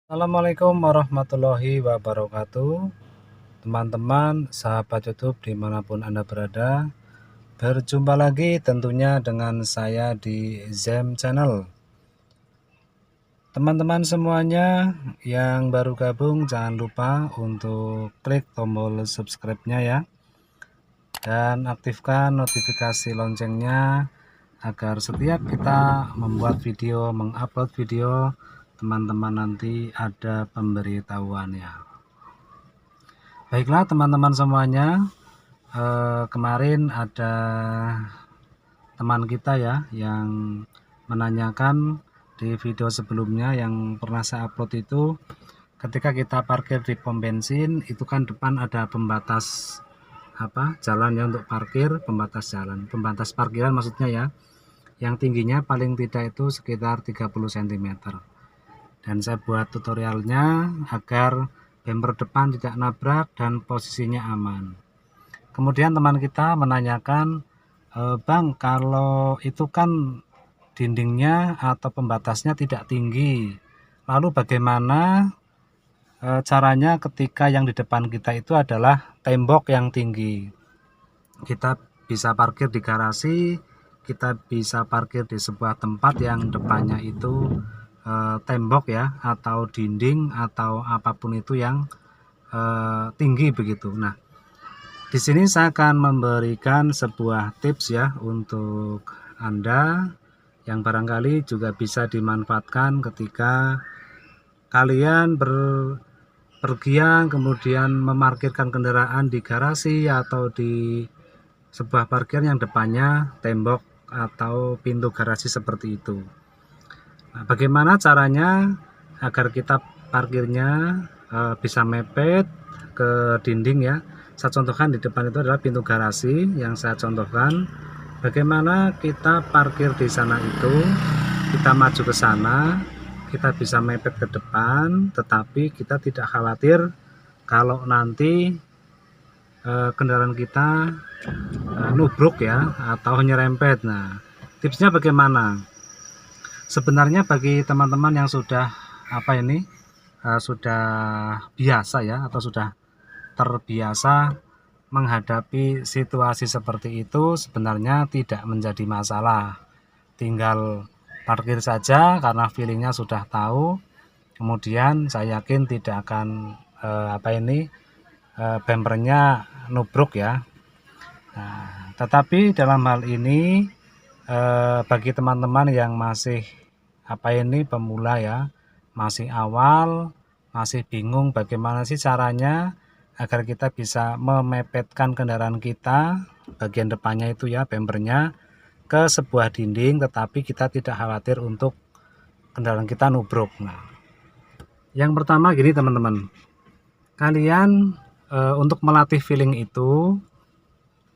Assalamualaikum warahmatullahi wabarakatuh. Teman-teman, sahabat YouTube dimanapun Anda berada, berjumpa lagi tentunya dengan saya di Zem Channel. Teman-teman semuanya yang baru gabung, jangan lupa untuk klik tombol subscribe-nya ya, dan aktifkan notifikasi loncengnya agar setiap kita membuat video, mengupload video, teman-teman nanti ada pemberitahuannya. Baiklah teman-teman semuanya, kemarin ada teman kita ya yang menanyakan di video sebelumnya yang pernah saya upload itu, ketika kita parkir di pom bensin itu kan depan ada pembatas jalan ya untuk parkir, pembatas parkiran maksudnya ya, yang tingginya paling tidak itu sekitar 30 cm. Dan saya buat tutorialnya agar bumper depan tidak nabrak dan posisinya aman. Kemudian teman kita menanyakan, Bang, kalau itu kan dindingnya atau pembatasnya tidak tinggi, lalu bagaimana caranya ketika yang di depan kita itu adalah tembok yang tinggi? Kita bisa parkir di garasi, kita bisa parkir di sebuah tempat yang depannya itu tembok ya, atau dinding atau apapun itu yang tinggi begitu. Nah, di sini saya akan memberikan sebuah tips ya untuk Anda yang barangkali juga bisa dimanfaatkan ketika kalian berpergian kemudian memarkirkan kendaraan di garasi atau di sebuah parkir yang depannya tembok atau pintu garasi seperti itu. Nah, bagaimana caranya agar kita parkirnya bisa mepet ke dinding ya? Saya contohkan di depan itu adalah pintu garasi yang saya contohkan. Bagaimana kita parkir di sana itu, kita maju ke sana, kita bisa mepet ke depan, tetapi kita tidak khawatir kalau nanti kendaraan kita nubruk ya atau nyerempet. Nah, tipsnya bagaimana? Sebenarnya bagi teman-teman yang sudah sudah biasa ya atau sudah terbiasa menghadapi situasi seperti itu, sebenarnya tidak menjadi masalah. Tinggal parkir saja karena feelingnya sudah tahu. Kemudian saya yakin tidak akan bempernya nubruk ya. Nah, tetapi dalam hal ini bagi teman-teman yang masih pemula ya, masih awal, masih bingung bagaimana sih caranya agar kita bisa memepetkan kendaraan kita bagian depannya itu ya, bempernya ke sebuah dinding, tetapi kita tidak khawatir untuk kendaraan kita nubruk. Nah, yang pertama gini teman-teman, kalian untuk melatih feeling itu,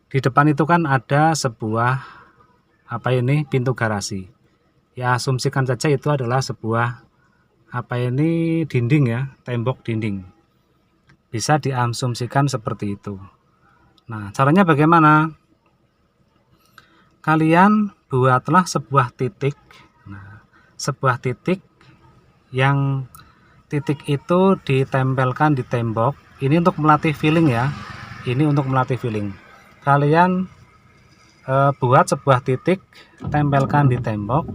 di depan itu kan ada sebuah pintu garasi ya, asumsikan saja itu adalah sebuah dinding ya, tembok dinding, bisa diasumsikan seperti itu. Nah, caranya bagaimana? Kalian buatlah sebuah titik. Nah, sebuah titik yang titik itu ditempelkan di tembok. Ini untuk melatih feeling ya, ini untuk melatih feeling. Kalian buat sebuah titik, tempelkan di tembok.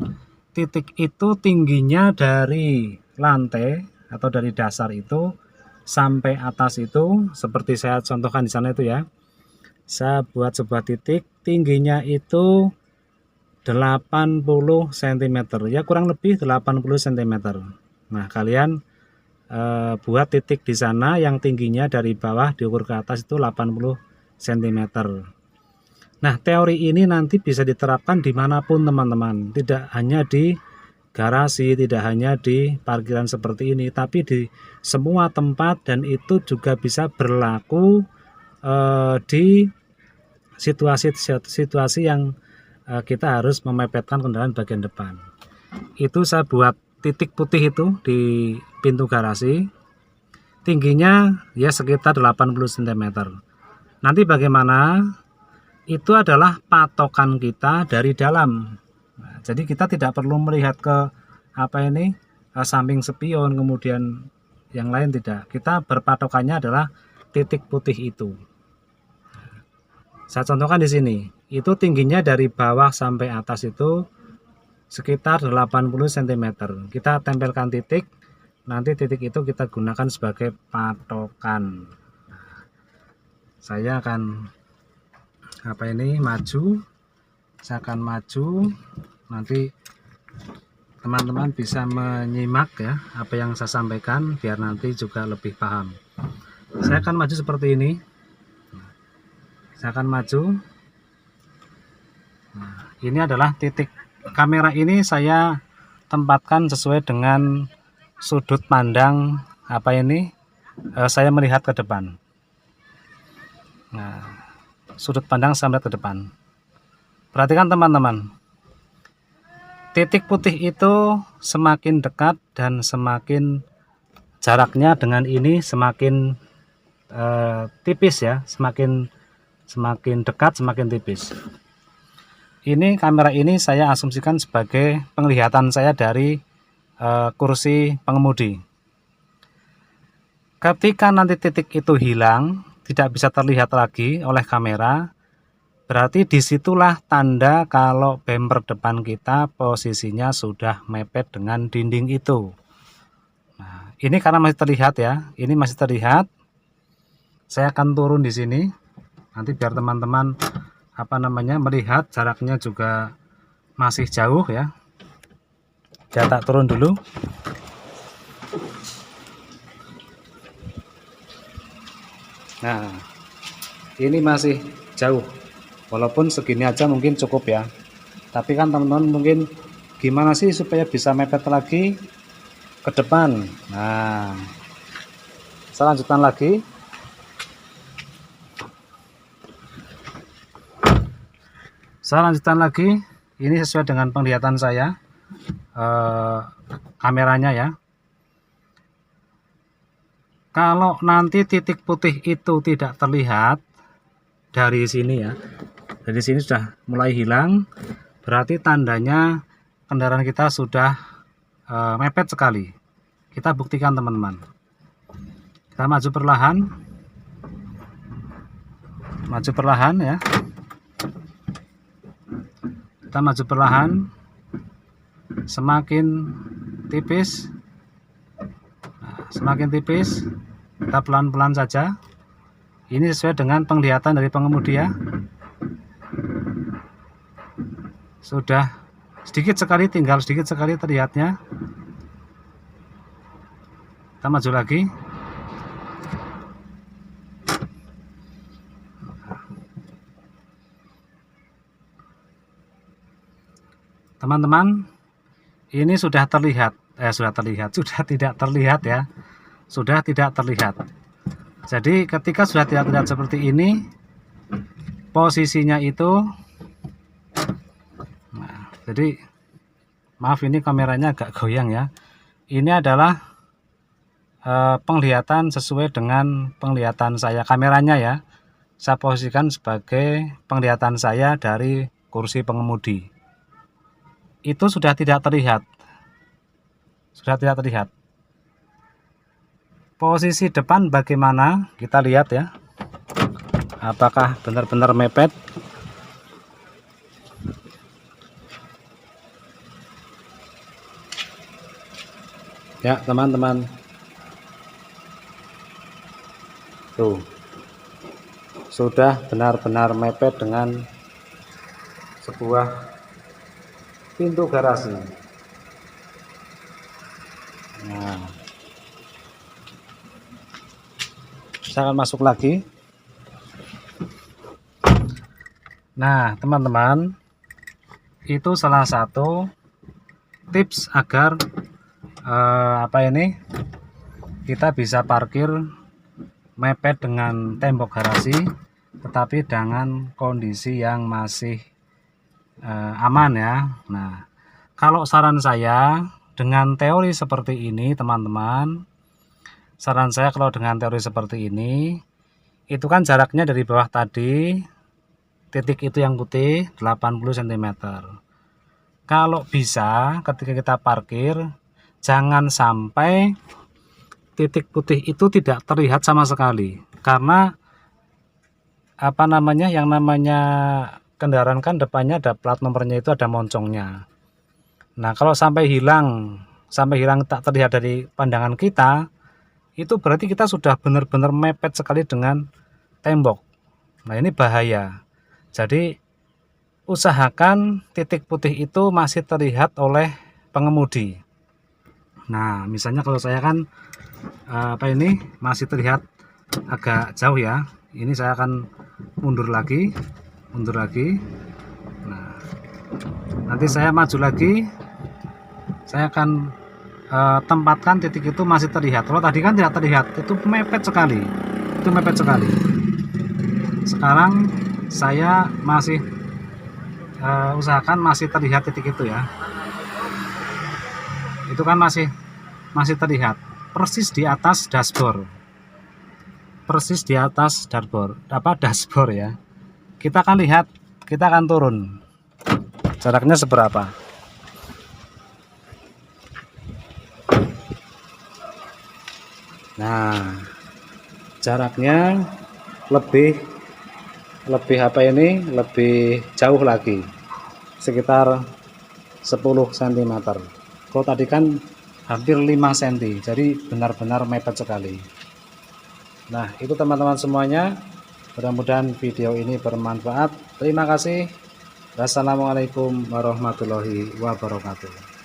Titik itu tingginya dari lantai atau dari dasar itu sampai atas itu, seperti saya contohkan di sana itu ya. Saya buat sebuah titik, tingginya itu 80 cm ya, kurang lebih 80 cm. Nah, kalian buat titik di sana yang tingginya dari bawah diukur ke atas itu 80 cm. Nah, teori ini nanti bisa diterapkan dimanapun teman-teman, tidak hanya di garasi, tidak hanya di parkiran seperti ini, tapi di semua tempat, dan itu juga bisa berlaku di situasi yang kita harus memepetkan kendaraan bagian depan. Itu saya buat titik putih itu di pintu garasi, tingginya ya sekitar 80 cm. Nanti bagaimana? Itu adalah patokan kita dari dalam. Nah, jadi kita tidak perlu melihat ke samping spion, kemudian yang lain tidak. Kita berpatokannya adalah titik putih itu. Saya contohkan di sini. Itu tingginya dari bawah sampai atas itu sekitar 80 cm. Kita tempelkan titik, nanti titik itu kita gunakan sebagai patokan. Saya akan maju. Saya akan maju, nanti teman-teman bisa menyimak ya apa yang saya sampaikan biar nanti juga lebih paham. Saya akan maju seperti ini. Saya akan maju. Nah, ini adalah titik. Kamera ini saya tempatkan sesuai dengan sudut pandang saya melihat ke depan. Nah, sudut pandang saya melihat ke depan. Perhatikan teman-teman. Titik putih itu semakin dekat dan semakin jaraknya dengan ini semakin tipis ya, semakin dekat semakin tipis. Ini kamera ini saya asumsikan sebagai penglihatan saya dari kursi pengemudi. Ketika nanti titik itu hilang, tidak bisa terlihat lagi oleh kamera, berarti disitulah tanda kalau bumper depan kita posisinya sudah mepet dengan dinding itu. Nah, ini karena masih terlihat ya, ini masih terlihat. Saya akan turun di sini, nanti biar teman-teman melihat jaraknya juga masih jauh ya. Saya tak turun dulu. Nah, ini masih jauh. Walaupun segini aja mungkin cukup ya. Tapi kan teman-teman mungkin gimana sih supaya bisa mepet lagi ke depan. Nah, saya lanjutkan lagi. Ini sesuai dengan penglihatan saya kameranya ya. Kalau nanti titik putih itu tidak terlihat dari sini ya, dari sini sudah mulai hilang, berarti tandanya kendaraan kita sudah mepet sekali. Kita buktikan teman-teman. Kita maju perlahan ya. Kita maju perlahan, semakin tipis, kita pelan-pelan saja. Ini sesuai dengan penglihatan dari pengemudi ya. Sudah sedikit sekali, tinggal sedikit sekali terlihatnya. Kita maju lagi. Teman-teman, ini sudah tidak terlihat ya. Sudah tidak terlihat. Jadi ketika sudah tidak terlihat seperti ini, posisinya itu, nah, jadi maaf ini kameranya agak goyang ya. Ini adalah penglihatan sesuai dengan penglihatan saya, kameranya ya. Saya posisikan sebagai penglihatan saya dari kursi pengemudi. Itu sudah tidak terlihat. Posisi depan bagaimana? Kita lihat ya. Apakah benar-benar mepet? Ya, teman-teman. Tuh. Sudah benar-benar mepet dengan sebuah pintu garasi. Nah, saya akan masuk lagi. Nah, teman-teman, itu salah satu tips agar kita bisa parkir mepet dengan tembok garasi, tetapi dengan kondisi yang masih aman ya. Nah, kalau saran saya dengan teori seperti ini teman-teman, itu kan jaraknya dari bawah tadi, titik itu yang putih 80 cm. Kalau bisa ketika kita parkir, jangan sampai titik putih itu tidak terlihat sama sekali, karena yang namanya kendaraan kan depannya ada plat nomornya, itu ada moncongnya. Nah, kalau sampai hilang tak terlihat dari pandangan kita, itu berarti kita sudah benar-benar mepet sekali dengan tembok. Nah, ini bahaya. Jadi usahakan titik putih itu masih terlihat oleh pengemudi. Nah, misalnya kalau saya kan ini masih terlihat agak jauh ya. Ini saya akan mundur lagi. Nah, nanti saya maju lagi. Saya akan tempatkan titik itu masih terlihat. Kalau tadi kan tidak terlihat, itu mepet sekali. Sekarang saya masih usahakan masih terlihat titik itu ya. Itu kan masih terlihat persis di atas dashboard. Dashboard ya. Kita akan lihat, kita akan turun. Jaraknya seberapa? Nah, jaraknya lebih jauh lagi, sekitar 10 cm. Kalau tadi kan hampir 5 cm, jadi benar-benar mepet sekali. Nah, itu teman-teman semuanya, mudah-mudahan video ini bermanfaat. Terima kasih. Wassalamualaikum warahmatullahi wabarakatuh.